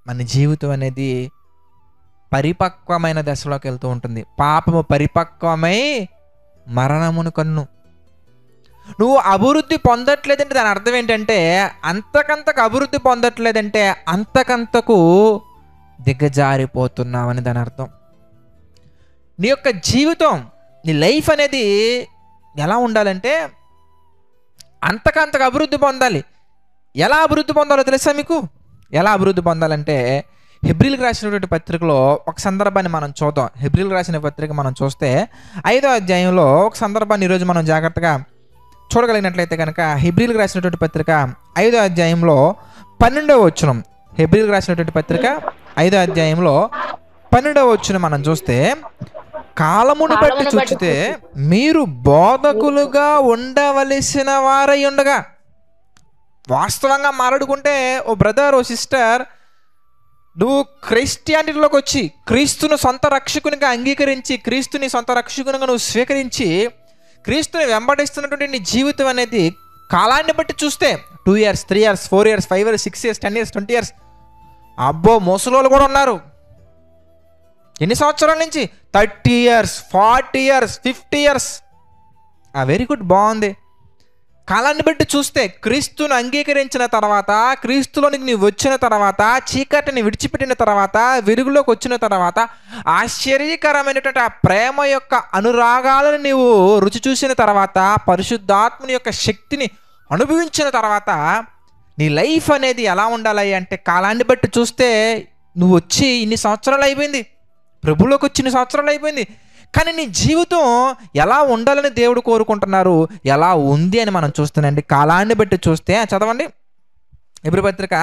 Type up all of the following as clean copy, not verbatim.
మన జీవితం అనేది పరిపక్వమైన దశలోకి వెళ్తూ ఉంటుంది. పాపము పరిపక్వమై మరణమును కన్ను. నువ్వు అభివృద్ధి పొందట్లేదంటే దాని అర్థం ఏంటంటే, అంతకంతకు అభివృద్ధి పొందట్లేదంటే అంతకంతకు దిగజారిపోతున్నావని దాని అర్థం. నీ యొక్క జీవితం, నీ లైఫ్ అనేది ఎలా ఉండాలంటే అంతకంతకు అభివృద్ధి పొందాలి. ఎలా అభివృద్ధి పొందాలో తెలుసా మీకు? ఎలా అభివృద్ధి పొందాలంటే, హెబ్రీలకు రాసినటువంటి పత్రికలో ఒక సందర్భాన్ని మనం చూద్దాం. హెబ్రీలకు రాసిన పత్రిక మనం చూస్తే 5వ అధ్యాయంలో ఒక సందర్భాన్ని ఈరోజు మనం జాగ్రత్తగా చూడగలిగినట్లయితే కనుక, హెబ్రీలకు రాసినటువంటి పత్రిక 5వ అధ్యాయంలో 12వ వచనం. హెబ్రీలకు రాసినటువంటి పత్రిక 5వ అధ్యాయంలో 12వ వచనం మనం చూస్తే, కాలమును బట్టి చూచితే మీరు బోధకులుగా ఉండవలసిన వారై ఉండగా. వాస్తవంగా మాట్లాడుకుంటే ఓ బ్రదర్, ఓ సిస్టర్, నువ్వు క్రిస్టియానిటీలోకి వచ్చి క్రీస్తును సొంత రక్షకునిగా అంగీకరించి, క్రీస్తుని సొంత రక్షకునిగా నువ్వు స్వీకరించి క్రీస్తుని వెంబడిస్తున్నటువంటి నీ జీవితం అనేది కాలాన్ని బట్టి చూస్తే 2 years, 3 years, 4 years, 5 years, 6 years, 10 years, 20 years, అబ్బో ముసలోళ్ళు కూడా ఉన్నారు. ఎన్ని సంవత్సరాల నుంచి? 30 years, 40 years, 50 years. Very good, బాగుంది. కాలాన్ని బట్టి చూస్తే క్రీస్తును అంగీకరించిన తర్వాత, క్రీస్తులోనికి నీవు వచ్చిన తర్వాత, చీకటిని విడిచిపెట్టిన తర్వాత, వెలుగులోకి వచ్చిన తర్వాత, ఆశ్చర్యకరమైనటువంటి ఆ ప్రేమ యొక్క అనురాగాలను నీవు రుచి చూసిన తర్వాత, పరిశుద్ధాత్మని యొక్క శక్తిని అనుభవించిన తర్వాత, నీ లైఫ్ అనేది ఎలా ఉండాలి అంటే, కాలాన్ని బట్టి చూస్తే నువ్వు వచ్చి ఇన్ని సంవత్సరాలు అయిపోయింది, ప్రభువులోకి వచ్చి ఇన్ని సంవత్సరాలు అయిపోయింది, కానీ నీ జీవితం ఎలా ఉండాలని దేవుడు కోరుకుంటున్నారు, ఎలా ఉంది అని మనం చూస్తున్నాండి. కాలాన్ని బట్టి చూస్తే చదవండి, హెబ్రీ పత్రిక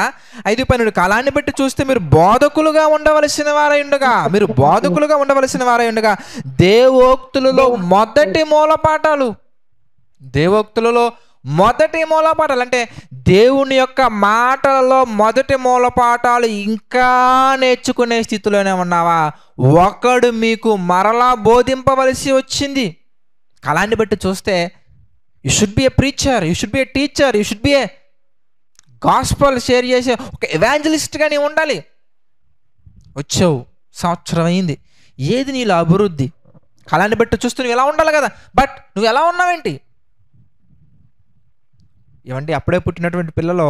5:12. కాలాన్ని బట్టి చూస్తే మీరు బోధకులుగా ఉండవలసిన వారై ఉండగా, మీరు బోధకులుగా ఉండవలసిన వారై ఉండగా, దేవోక్తులలో మొదటి మూలపాఠాలు, దేవోక్తులలో మొదటి మూలపాఠాలు అంటే దేవుని యొక్క మాటలలో మొదటి మూలపాఠాలు ఇంకా నేర్చుకునే స్థితిలోనే ఉన్నావా? ఒకడు మీకు మరలా బోధింపవలసి వచ్చింది. కాలాన్ని బట్టి చూస్తే you should be A preacher, you should be A teacher, you should be A gospel share చేసే ఒక ఎవాంజలిస్ట్గా నీవు ఉండాలి. వచ్చావు, సంవత్సరం అయింది, ఏది నీలో అభివృద్ధి? కాలాన్ని బట్టి చూస్తే నువ్వు ఎలా ఉండాలి కదా, బట్ నువ్వు ఎలా ఉన్నావేంటి? ఏమంటే అప్పుడే పుట్టినటువంటి పిల్లలు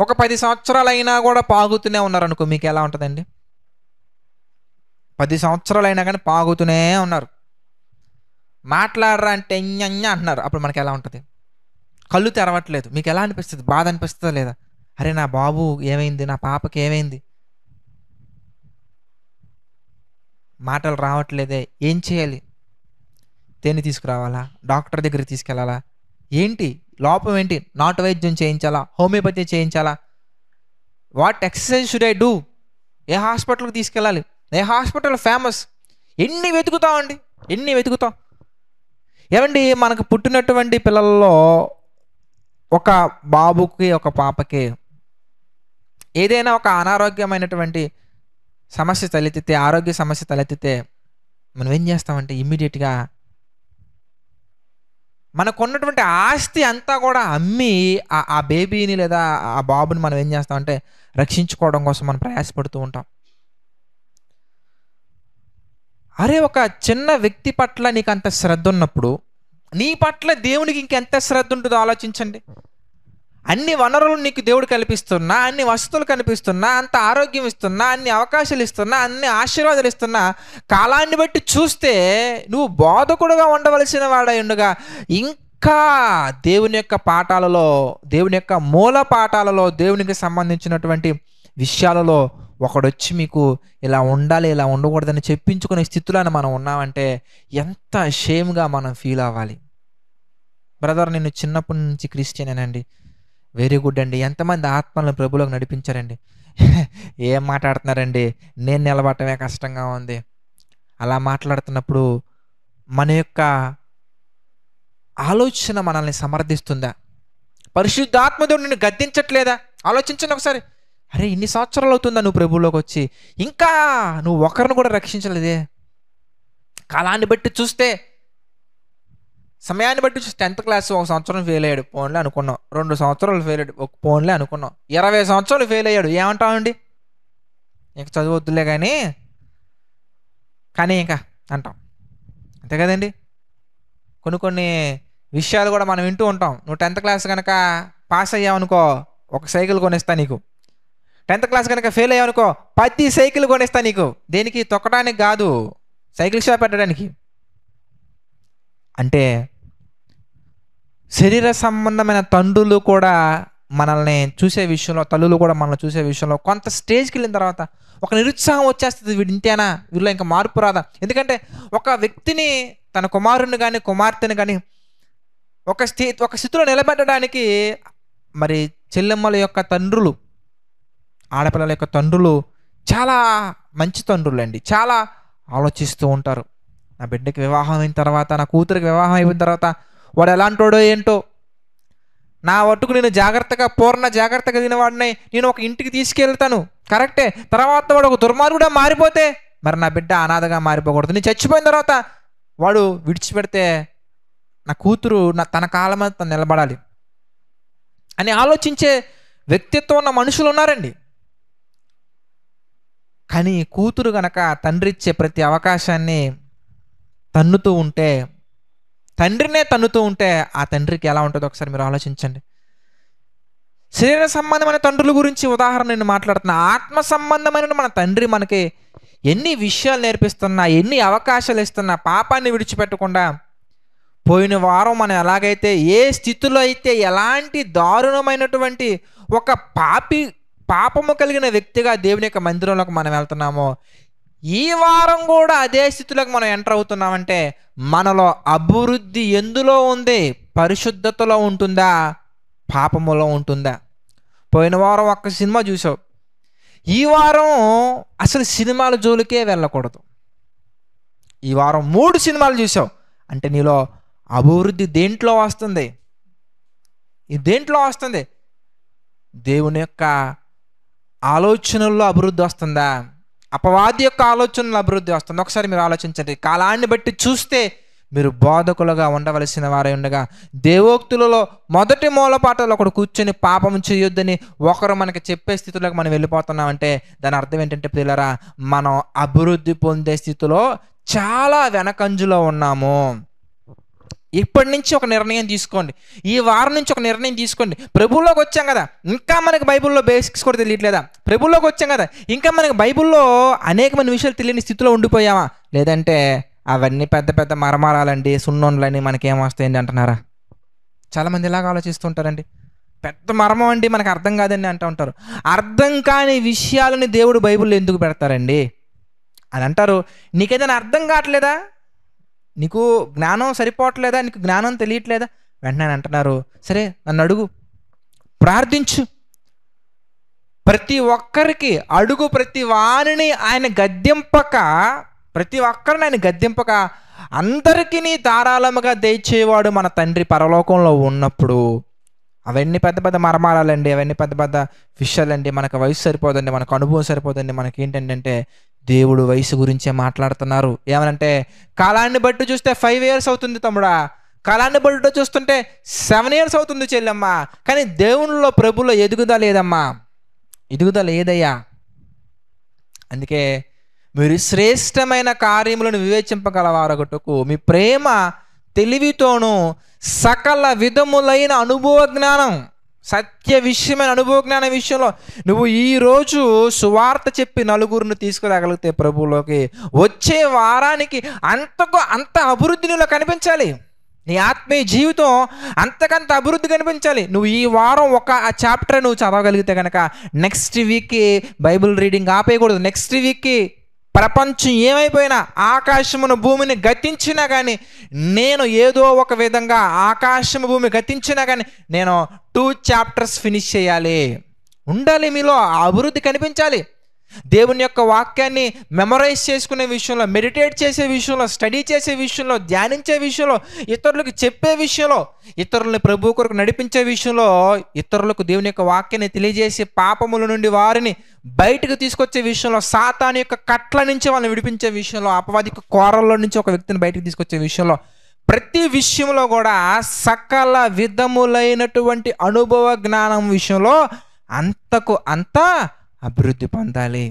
ఒక 10 సంవత్సరాలు అయినా కూడా పాగుతూనే ఉన్నారనుకో, మీకు ఎలా ఉంటుందండి? 10 సంవత్సరాలు అయినా కానీ పాగుతూనే ఉన్నారు. మాట్లాడరా అంటే ఎంజ అంటున్నారు. అప్పుడు మనకి ఎలా ఉంటుంది? కళ్ళు తెరవట్లేదు. మీకు ఎలా అనిపిస్తుంది? బాధ అనిపిస్తుందా లేదా? అరే నా బాబు ఏమైంది, నా పాపకి ఏమైంది, మాటలు రావట్లేదే, ఏం చేయాలి? తేనె తీసుకురావాలా? డాక్టర్ దగ్గరికి తీసుకెళ్ళాలా? ఏంటి లోపం ఏంటి? నాటు వైద్యం చేయించాలా? హోమియోపతి చేయించాలా? What exercise should I do? ఏ హాస్పిటల్కి తీసుకెళ్ళాలి? ఏ హాస్పిటల్ ఫేమస్? ఎన్ని వెతుకుతామండి, ఎన్ని వెతుకుతాం. ఏమండి, మనకు పుట్టినటువంటి పిల్లల్లో ఒక బాబుకి ఒక పాపకి ఏదైనా ఒక అనారోగ్యమైనటువంటి సమస్య తలెత్తితే, ఆరోగ్య సమస్య తలెత్తితే మనం ఏం చేస్తామంటే ఇమ్మీడియట్గా మనకున్నటువంటి ఆస్తి అంతా కూడా అమ్మి ఆ బేబీని లేదా ఆ బాబుని మనం ఏం చేస్తామంటే రక్షించుకోవడం కోసం మనం ప్రయాసపడుతూ ఉంటాం. అరే ఒక చిన్న వ్యక్తి పట్ల నీకు అంత శ్రద్ధ ఉన్నప్పుడు నీ పట్ల దేవునికి ఇంకెంత శ్రద్ధ ఉంటుందో ఆలోచించండి. అన్ని వనరులు నీకు దేవుడు కల్పిస్తున్నా, అన్ని వసతులు కనిపిస్తున్నా, అంత ఆరోగ్యం ఇస్తున్నా, అన్ని అవకాశాలు ఇస్తున్నా, అన్ని ఆశీర్వాదాలు ఇస్తున్నా, కాలాన్ని బట్టి చూస్తే నువ్వు బోధకుడుగా ఉండవలసిన వాడై ఉండగా ఇంకా దేవుని యొక్క పాఠాలలో, దేవుని యొక్క మూల పాఠాలలో, దేవునికి సంబంధించినటువంటి విషయాలలో ఒకడొచ్చి మీకు ఇలా ఉండాలి, ఇలా ఉండకూడదని చెప్పించుకునే స్థితిలోనే మనం ఉన్నామంటే ఎంత షేమ్గా మనం ఫీల్ అవ్వాలి. బ్రదర్, నేను చిన్నప్పటి నుంచి క్రిస్టియనేనండి. వెరీ గుడ్ అండి. ఎంతమంది ఆత్మలను ప్రభువులోకి నడిపించారండి? ఏం మాట్లాడుతున్నారండి, నేను నిలబడటమే కష్టంగా ఉంది. అలా మాట్లాడుతున్నప్పుడు మన యొక్క ఆలోచన మనల్ని సమర్థిస్తుందా? పరిశుద్ధాత్మదేవుడు నిన్ను గద్దించట్లేదా? ఆలోచించండి ఒకసారి. అరే ఇన్ని సంవత్సరాలు అవుతుందా నువ్వు ప్రభువులోకి వచ్చి, ఇంకా నువ్వు ఒకరిని కూడా రక్షించలేదే? కాలాన్ని బట్టి చూస్తే సమయాన్ని బట్టి చూసి 10th క్లాస్ 1 సంవత్సరం ఫెయిల్ అయ్యాడు, పోన్లే అనుకున్నాం. 2 సంవత్సరాలు ఫెయిల్ అయ్యాడు, ఒక పోన్లే అనుకున్నాం. 20 సంవత్సరాలు ఫెయిల్ అయ్యాడు, ఏమంటామండి? ఇంక చదువొద్దులే కానీ ఇంకా అంటాం, అంతే కదండి. కొన్ని విషయాలు కూడా మనం వింటూ ఉంటాం. నువ్వు 10th క్లాస్ కనుక పాస్ అయ్యావనుకో ఒక సైకిల్ కొనిస్తా నీకు, 10th క్లాస్ కనుక ఫెయిల్ అయ్యావనుకో 10 సైకిల్ కొనిస్తా నీకు. దేనికి? తొక్కడానికి కాదు, సైకిల్ షాప్ పెట్టడానికి. అంటే శరీర సంబంధమైన తండ్రులు కూడా మనల్ని చూసే విషయంలో, తల్లులు కూడా మనల్ని చూసే విషయంలో కొంత స్టేజ్కి వెళ్ళిన తర్వాత ఒక నిరుత్సాహం వచ్చేస్తుంది. వీడు ఇంతేనా, వీళ్ళు ఇంకా మార్పు రాదా? ఎందుకంటే ఒక వ్యక్తిని, తన కుమారుని కానీ కుమార్తెని కానీ ఒక స్థితిలో నిలబెట్టడానికి మరి చెల్లెమ్మల యొక్క తండ్రులు, ఆడపిల్లల యొక్క తండ్రులు చాలా మంచి తండ్రులు అండి. చాలా ఆలోచిస్తూ ఉంటారు. నా బిడ్డకి వివాహం అయిన తర్వాత, నా కూతురికి వివాహం అయిపోయిన తర్వాత వాడు ఎలాంటోడో ఏంటో, నా వట్టుకు నేను పూర్ణ జాగ్రత్తగా తినవాడిని నేను ఒక ఇంటికి తీసుకెళ్తాను, కరెక్టే. తర్వాత వాడు ఒక దుర్మార్గుడా మారిపోతే మరి నా బిడ్డ అనాథగా మారిపోకూడదు. నేను చచ్చిపోయిన తర్వాత వాడు విడిచిపెడితే నా కూతురు తన కాళ్ళ మీద తను నిలబడాలి అని ఆలోచించే వ్యక్తిత్వం ఉన్న మనుషులు ఉన్నారండి. కానీ కూతురు గనక తండ్రి ఇచ్చే ప్రతి అవకాశాన్ని తన్నుతూ ఉంటే, తండ్రినే తన్నుతూ ఉంటే ఆ తండ్రికి ఎలా ఉంటుందో ఒకసారి మీరు ఆలోచించండి. శరీర సంబంధమైన తండ్రుల గురించి ఉదాహరణ నేను మాట్లాడుతున్నా. ఆత్మ సంబంధమైన మన తండ్రి మనకి ఎన్ని విషయాలు నేర్పిస్తున్నా, ఎన్ని అవకాశాలు ఇస్తున్నా పాపాన్ని విడిచిపెట్టకుండా, పోయిన వారం మనం ఎలాగైతే ఏ స్థితిలో అయితే ఎలాంటి దారుణమైనటువంటి ఒక పాపము కలిగిన వ్యక్తిగా దేవుని యొక్క మందిరంలోకి మనం వెళ్తున్నామో, ఈ వారం కూడా అదే స్థితిలోకి మనం ఎంటర్ అవుతున్నామంటే మనలో అభివృద్ధి ఎందులో ఉంది? పరిశుద్ధతలో ఉంటుందా, పాపములో ఉంటుందా? పోయిన వారం ఒక్క సినిమా చూసావు, ఈ వారం అసలు సినిమాల జోలికే వెళ్ళకూడదు. ఈ వారం 3 సినిమాలు చూసావు అంటే నీలో అభివృద్ధి దేంట్లో వస్తుంది? ఇది దేంట్లో వస్తుంది? దేవుని యొక్క ఆలోచనల్లో అభివృద్ధి వస్తుందా, అపవాది యొక్క ఆలోచనలో అభివృద్ధి వస్తుంది? ఒకసారి మీరు ఆలోచించండి. కాలాన్ని బట్టి చూస్తే మీరు బోధకులుగా ఉండవలసిన వారై ఉండగా, దేవోక్తులలో మొదటి మూలపాటలో ఒకడు కూర్చొని పాపం చేయొద్దని ఒకరు మనకి చెప్పే స్థితిలోకి మనం వెళ్ళిపోతున్నామంటే దాని అర్థం ఏంటంటే పిల్లరా, మనం అభివృద్ధి పొందే స్థితిలో చాలా వెనకంజులో ఉన్నాము. ఇప్పటి నుంచి ఒక నిర్ణయం తీసుకోండి, ఈ వారం నుంచి ఒక నిర్ణయం తీసుకోండి. ప్రభువులోకి వచ్చాం కదా, ఇంకా మనకి బైబిల్లో బేసిక్స్ కూడా తెలియట్లేదా? ప్రభువులోకి వచ్చాం కదా, ఇంకా మనకి బైబిల్లో అనేకమైన విషయాలు తెలియని స్థితిలో ఉండిపోయామా? లేదంటే అవన్నీ పెద్ద పెద్ద మరమరాలండి, సున్నోన్లని మనకేం వస్తాయండి అంటున్నారా? చాలామంది ఇలాగ ఆలోచిస్తుంటారండి. పెద్ద మర్మం అండి, మనకు అర్థం కాదండి అంటూ ఉంటారు. అర్థం కాని విషయాలని దేవుడు బైబిల్లో ఎందుకు పెడతారండి అని అంటారు. నీకేదైనా అర్థం కావట్లేదా, నీకు జ్ఞానం సరిపోవట్లేదా, నీకు జ్ఞానం తెలియట్లేదా, వెంటనే అంటున్నారు సరే నన్ను అడుగు, ప్రార్థించు. ప్రతి ఒక్కరికి అడుగు, ప్రతి వారిని ఆయన గద్దింపక, ప్రతి ఒక్కరిని ఆయన గద్దింపక అందరికీ ధారాళముగా దయచేవాడు మన తండ్రి పరలోకంలో ఉన్నప్పుడు అవన్నీ పెద్ద పెద్ద మరమారాలండి, అవన్నీ పెద్ద పెద్ద విషయాలండి. మనకు వయసు సరిపోదండి, మనకు అనుభవం సరిపోదండి. మనకి ఏంటంటే దేవుడు వయసు గురించే మాట్లాడుతున్నారు. ఏమనంటే కాలాన్ని బట్టి చూస్తే 5 years అవుతుంది తమ్ముడా, కాలాన్ని బట్టి చూస్తుంటే 7 years అవుతుంది చెల్లెమ్మ. కానీ దేవునిలో ప్రభులో ఎదుగుదల లేదమ్మా, ఎదుగుదల ఏదయ్యా? అందుకే మీరు శ్రేష్టమైన కార్యములను వివేచింపగలవారొకటకు మీ ప్రేమ తెలివితోనూ సకల విధములైన అనుభవ జ్ఞానం, సత్య విషయమైన అనుభవ జ్ఞాన విషయంలో నువ్వు ఈరోజు సువార్త చెప్పి నలుగురిని తీసుకురాగలిగితే ప్రభువులోకి, వచ్చే వారానికి అంత అభివృద్ధి నీలో కనిపించాలి. నీ ఆత్మీయ జీవితం అంతకంత అభివృద్ధి కనిపించాలి. నువ్వు ఈ వారం ఆ చాప్టర్ నువ్వు చదవగలిగితే కనుక నెక్స్ట్ వీక్కి బైబిల్ రీడింగ్ ఆపేయకూడదు. నెక్స్ట్ వీక్కి ప్రపంచం ఏమైపోయినా, ఆకాశమును భూమిని గతించినా కానీ, నేను ఏదో ఒక విధంగా ఆకాశము భూమి గతించినా కానీ నేను 2 chapters ఫినిష్ చేయాలి. ఉండాలి, మీలో అభివృద్ధి కనిపించాలి. దేవుని యొక్క వాక్యాన్ని మెమరైజ్ చేసుకునే విషయంలో, మెడిటేట్ చేసే విషయంలో, స్టడీ చేసే విషయంలో, ధ్యానించే విషయంలో, ఇతరులకు చెప్పే విషయంలో, ఇతరులని ప్రభు కొరకు నడిపించే విషయంలో, ఇతరులకు దేవుని యొక్క వాక్యాన్ని తెలియజేసి పాపముల నుండి వారిని బయటకు తీసుకొచ్చే విషయంలో, సాతాను యొక్క కట్ల నుంచి వాళ్ళని విడిపించే విషయంలో, అపవాది కోరల్లో నుంచి ఒక వ్యక్తిని బయటకు తీసుకొచ్చే విషయంలో ప్రతి విషయంలో కూడా సకల విధములైనటువంటి అనుభవ జ్ఞానం విషయంలో అంతకు అంత అభివృద్ధి పొందాలి.